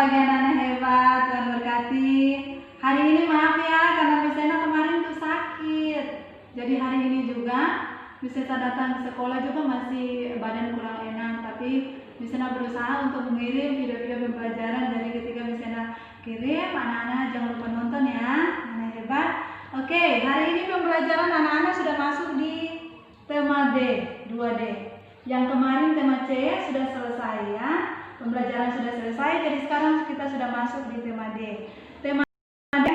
bagi anak-anak hebat, Tuhan berkati. Hari ini maaf ya, karena Miss Ena kemarin tuh sakit. Jadi hari ini juga Miss Ena datang ke sekolah juga masih badan kurang enak. Tapi Miss Ena berusaha untuk mengirim video-video pembelajaran. Jadi ketika Miss Ena kirim, anak-anak jangan lupa nonton ya, anak hebat. Oke, hari ini pembelajaran anak-anak sudah masuk di tema D, 2D. Yang kemarin tema C sudah selesai ya. Pembelajaran sudah selesai, jadi sekarang kita sudah masuk di tema D. Tema D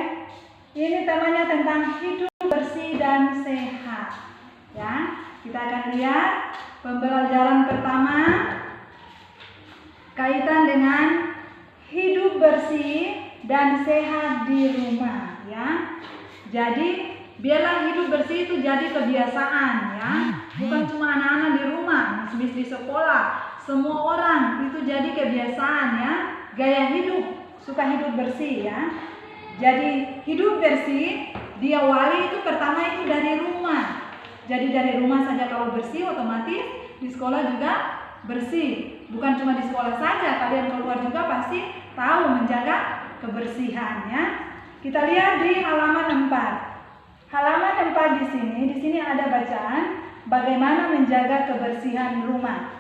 ini temanya tentang hidup bersih dan sehat. Ya, kita akan lihat pembelajaran pertama kaitan dengan hidup bersih dan sehat di rumah. Ya, jadi biarlah hidup bersih itu jadi kebiasaan ya, bukan cuma anak-anak di rumah, mis di sekolah. Semua orang itu jadi kebiasaan ya, gaya hidup, suka hidup bersih ya. Jadi hidup bersih diawali itu pertama itu dari rumah. Jadi dari rumah saja kalau bersih otomatis di sekolah juga bersih. Bukan cuma di sekolah saja, kalian keluar juga pasti tahu menjaga kebersihan ya. Kita lihat di halaman 4. Halaman 4 di sini ada bacaan bagaimana menjaga kebersihan rumah.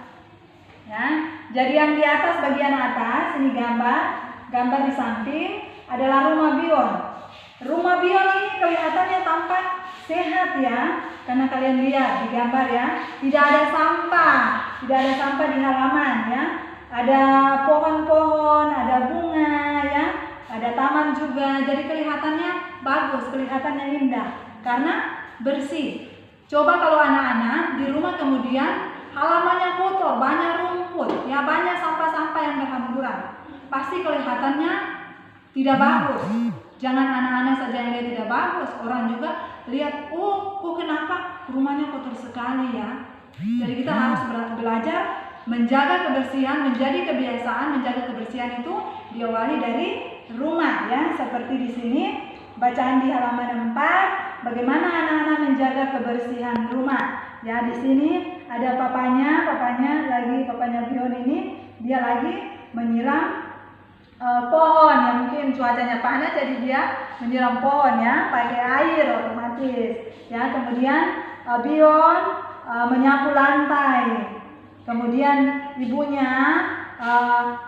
Ya, jadi yang di atas bagian atas ini gambar di samping adalah rumah Bion. Rumah Bion ini kelihatannya tampak sehat ya, karena kalian lihat di gambar ya, tidak ada sampah di halaman ya. Ada pohon-pohon, ada bunga ya, ada taman juga. Jadi kelihatannya bagus, kelihatannya indah karena bersih. Coba kalau anak-anak di rumah kemudian halamannya kotor, banyak rumput, ya banyak sampah-sampah yang berhamburan. Pasti kelihatannya tidak bagus. Jangan anak-anak saja yang lihat tidak bagus, orang juga lihat, oh kok kenapa rumahnya kotor sekali ya. Jadi kita harus belajar menjaga kebersihan, menjadi kebiasaan menjaga kebersihan itu diawali dari rumah ya. Seperti di sini bacaan di halaman 4, bagaimana anak-anak menjaga kebersihan rumah. Ya, di sini ada papanya Bion ini dia lagi menyiram pohon ya, mungkin cuacanya panas jadi dia menyiram pohon ya pakai air otomatis ya. Kemudian Bion menyapu lantai, kemudian ibunya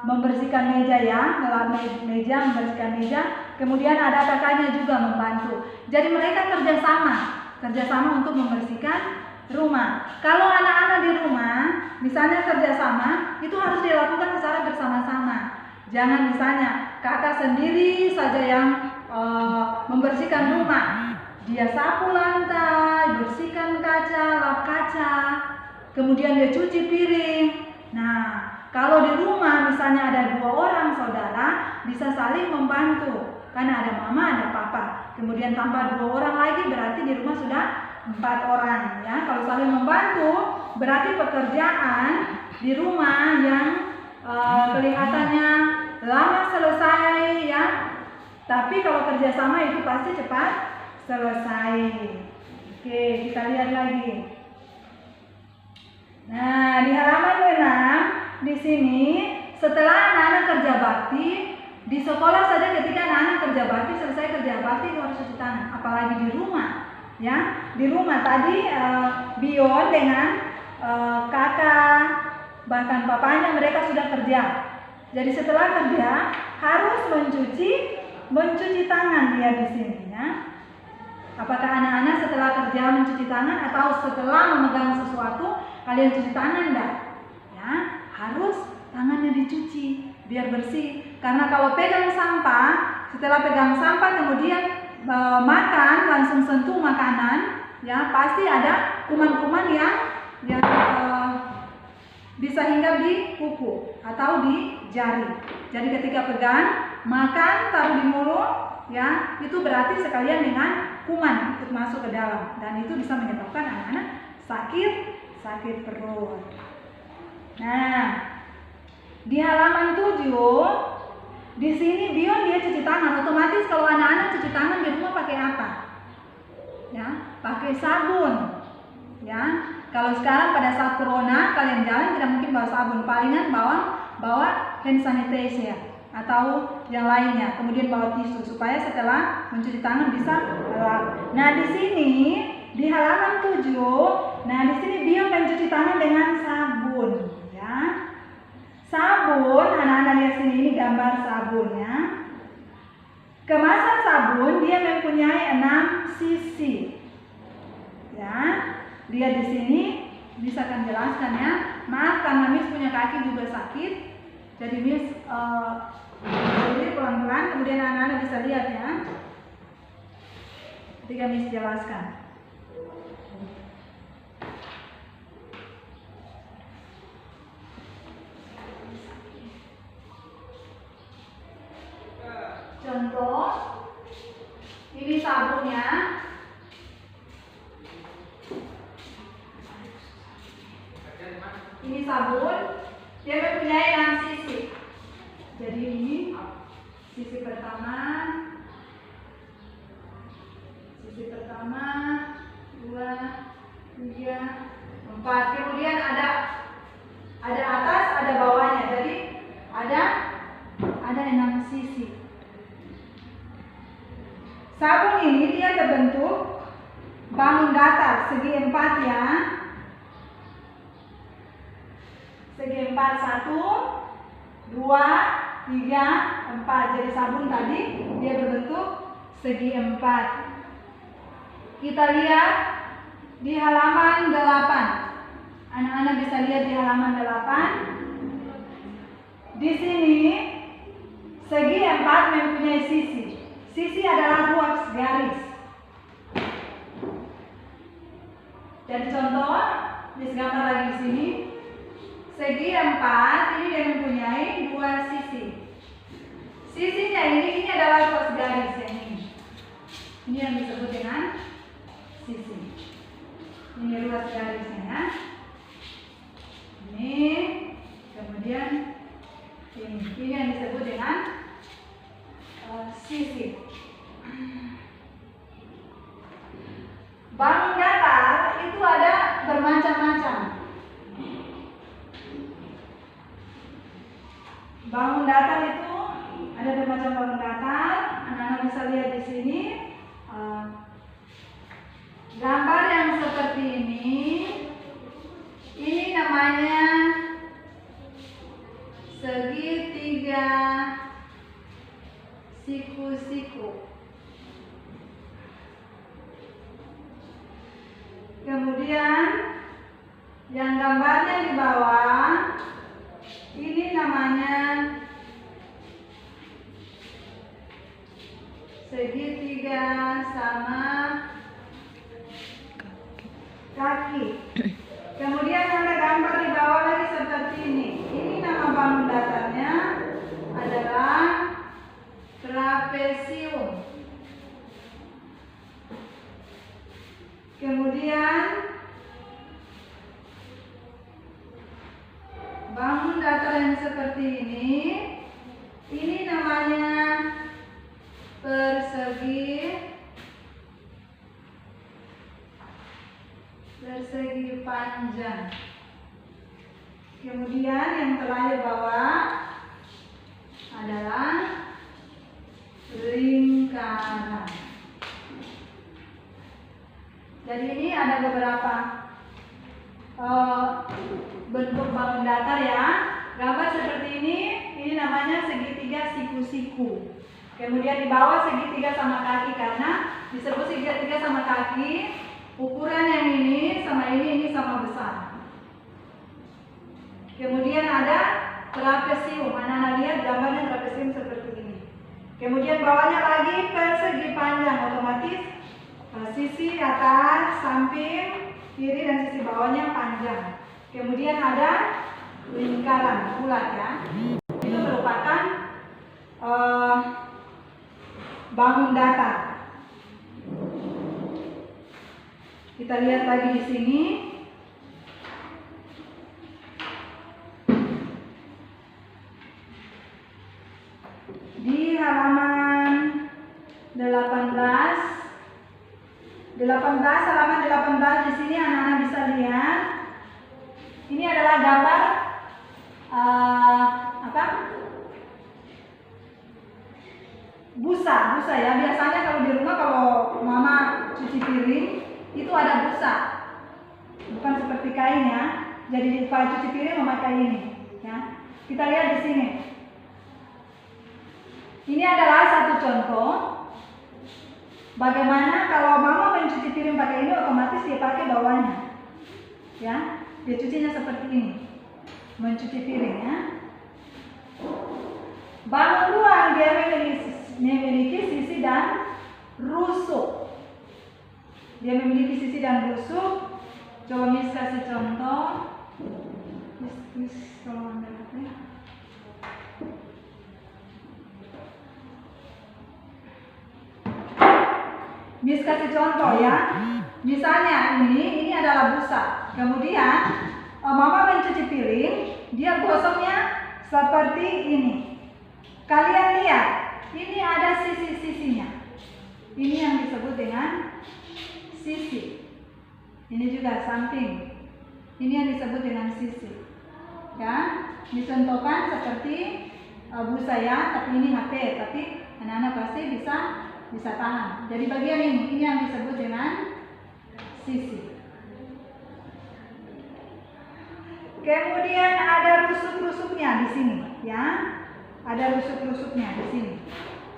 membersihkan meja ya, ngelap meja, membersihkan meja. Kemudian ada kakaknya juga membantu. Jadi mereka kerjasama untuk membersihkan rumah. Kalau anak-anak di rumah misalnya kerjasama, itu harus dilakukan secara bersama-sama. Jangan misalnya kakak sendiri saja yang membersihkan rumah, dia sapu lantai, bersihkan kaca, lap kaca, kemudian dia cuci piring. Nah, kalau di rumah misalnya ada 2 orang saudara, bisa saling membantu. Karena ada mama, ada papa. Kemudian tambah 2 orang lagi, berarti di rumah sudah 4 orang ya. Kalau saling membantu berarti pekerjaan di rumah yang kelihatannya lama selesai ya, tapi kalau kerjasama itu pasti cepat selesai. Oke, kita lihat lagi. Nah, di halaman 6 di sini setelah anak-anak kerja bakti di sekolah saja, ketika anak-anak kerja bakti selesai kerja bakti itu harus cuci tangan, apalagi di rumah. Ya, di rumah tadi Bion dengan kakak bahkan papanya mereka sudah kerja. Jadi setelah kerja harus mencuci tangan dia di sini ya. Apakah anak-anak setelah kerja mencuci tangan atau setelah memegang sesuatu kalian cuci tangan enggak? Ya, harus tangannya dicuci biar bersih. Karena kalau pegang sampah, setelah pegang sampah kemudian makan, langsung sentuh makanan ya, pasti ada kuman-kuman yang bisa hinggap di kuku atau di jari. Jadi ketika pegang, makan, taruh di mulut ya, itu berarti sekalian dengan kuman ikut masuk ke dalam, dan itu bisa menyebabkan anak-anak sakit perut. Nah, di halaman 7 di sini Bion dia cuci tangan. Otomatis kalau anak-anak cuci tangan di rumah pakai apa? Ya, pakai sabun. Ya, kalau sekarang pada saat corona kalian jalan tidak mungkin bawa sabun, palingan bawa hand sanitizer atau yang lainnya. Kemudian bawa tisu supaya setelah mencuci tangan bisa lap. Nah, di sini di halaman 7, nah di sini Bio mencuci tangan dengan sabun, ya. Sabun, anak-anak lihat sini, ini gambar sabunnya. Kemasan sabun dia mempunyai 6 sisi. Ya, lihat di sini, bisa kan jelaskan ya. Maaf karena Miss punya kaki juga sakit, jadi Miss berdiri pelan-pelan, kemudian anak-anak bisa lihat ya. Ketika Miss jelaskan. Contoh, ini sabunnya. Ini sabun, dia mempunyai 6 sisi. Jadi ini sisi pertama, 2, 3, 4. Kemudian ada atas, ada bawahnya. Jadi ada 6 sisi. Sabun ini dia berbentuk bangun datar segi 4 ya. Segi 4, 1, 2, 3, 4. Jadi sabun tadi dia berbentuk segi 4. Kita lihat di halaman 8. Anak-anak bisa lihat di halaman 8. Di sini segi 4 mempunyai sisi. Sisi adalah ruas garis. Jadi contoh, Miss gambar lagi di sini. Segi 4 ini dia mempunyai 2 sisi. Sisinya ini adalah ruas garis yang ini. Ini yang disebut dengan sisi. Ini ruas garisnya ya. Ini, kemudian ini yang disebut dengan sisi. Bangun datar itu ada bermacam-macam. Bangun datar itu ada bermacam bangun datar. Anak-anak bisa lihat di sini gambar yang seperti ini. Ini namanya segitiga siku-siku. Kemudian yang gambarnya di bawah ini namanya segitiga sama kaki. Kemudian ada gambar di bawah lagi seperti ini. Ini nama bangun datarnya adalah trapesium. Kemudian bangun datar yang seperti ini namanya persegi panjang. Kemudian yang terakhir bawah adalah lingkaran. Jadi ini ada beberapa bentuk bangun datar ya. Gambar seperti ini namanya segitiga siku-siku. Kemudian di bawah segitiga sama kaki, karena disebut segitiga sama kaki, ukuran yang ini sama besar. Kemudian ada trapesium. Anak-anak lihat gambarnya trapesium seperti ini. Kemudian bawahnya lagi persegi panjang, otomatis sisi atas, samping, kiri dan sisi bawahnya panjang. Kemudian ada lingkaran bulat ya. Itu merupakan bangun datar. Kita lihat lagi di sini. Di halaman 18 halaman 18 di sini anak-anak bisa lihat. Ini adalah gambar busa ya. Biasanya kalau di rumah kalau mama cuci piring itu ada busa, bukan seperti kain ya. Jadi kalau cuci piring memakai ini ya. Kita lihat di sini. Ini adalah satu contoh bagaimana kalau mama mencuci piring pakai ini, otomatis dia pakai bawahnya ya. Dia cucinya seperti ini, mencuci piring ya. Bangun ruang dia memiliki sisi dan rusuk. Dia memiliki sisi dan rusuk. Coba Miss kasih contoh. Miss tolong ambil HP. Miss kasih contoh ya. Misalnya ini adalah busa. Kemudian mama mencuci piring, dia gosoknya seperti ini. Kalian lihat, ini ada sisi-sisinya. Ini yang disebut dengan sisi. Ini juga samping. Ini yang disebut dengan sisi. Ya, disentuhkan seperti busa ya, tapi ini HP, tapi anak-anak pasti bisa tahan. Jadi bagian ini yang disebut dengan sisi. Kemudian ada rusuk-rusuknya di sini, ya. Ada rusuk-rusuknya di sini,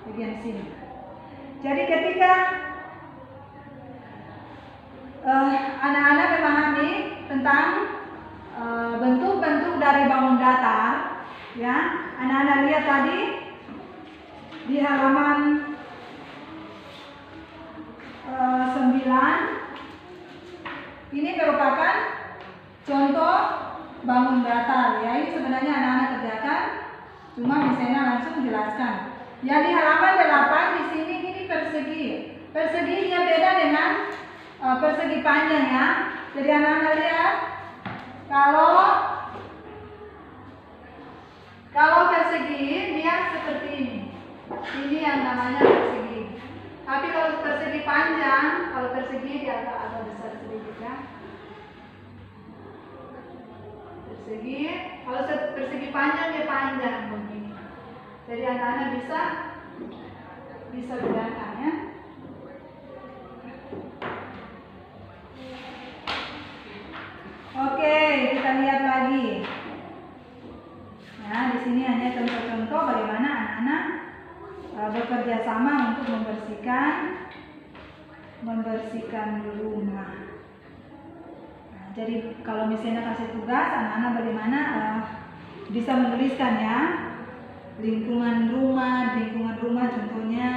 bagian sini. Jadi ketika anak-anak memahami tentang bentuk-bentuk dari bangun datar, ya, anak-anak lihat tadi di halaman 9, ini merupakan contoh bangun datar ya. Ini sebenarnya anak-anak kerjakan, cuma misalnya langsung jelaskan. Ya di halaman 8 di sini ini persegi. Persegi dia beda dengan persegi panjang ya. Jadi anak-anak lihat, kalau persegi dia seperti ini. Ini yang namanya persegi. Tapi kalau persegi panjang, kalau persegi dia agak besar sedikit ya. Persegi, kalau persegi panjang dia panjang begini. Jadi anak-anak bisa bedakan ya. Oke, kita lihat lagi. Nah, di sini hanya contoh-contoh bagaimana anak-anak bekerja sama untuk membersihkan rumah. Nah, jadi kalau misalnya kasih tugas, anak-anak bagaimana bisa menuliskan ya, lingkungan rumah contohnya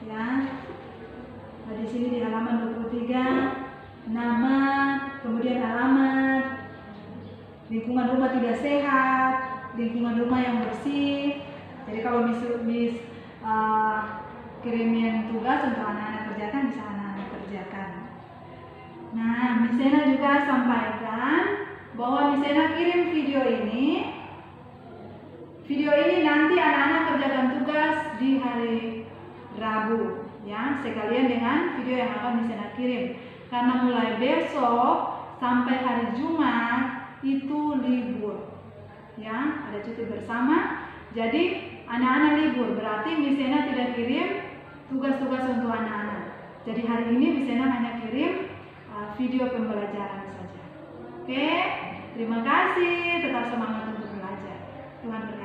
ya. Nah, di sini di halaman 23 nama, kemudian alamat, lingkungan rumah tidak sehat, lingkungan rumah yang bersih. Jadi kalau Miss kirimin tugas untuk anak-anak kerjakan, bisa anak-anak kerjakan. Nah, Miss Sena juga sampaikan bahwa Miss Sena kirim video ini. Video ini nanti anak-anak kerjakan tugas di hari Rabu, ya, sekalian dengan video yang akan Miss Sena kirim. Karena mulai besok sampai hari Jumat itu libur, ya, ada cuti bersama. Jadi anak-anak libur, berarti Miss Sena tidak kirim tugas-tugas untuk anak-anak. Jadi hari ini Miss Sena hanya kirim video pembelajaran saja. Oke, terima kasih. Tetap semangat untuk belajar. Tuhan berkati.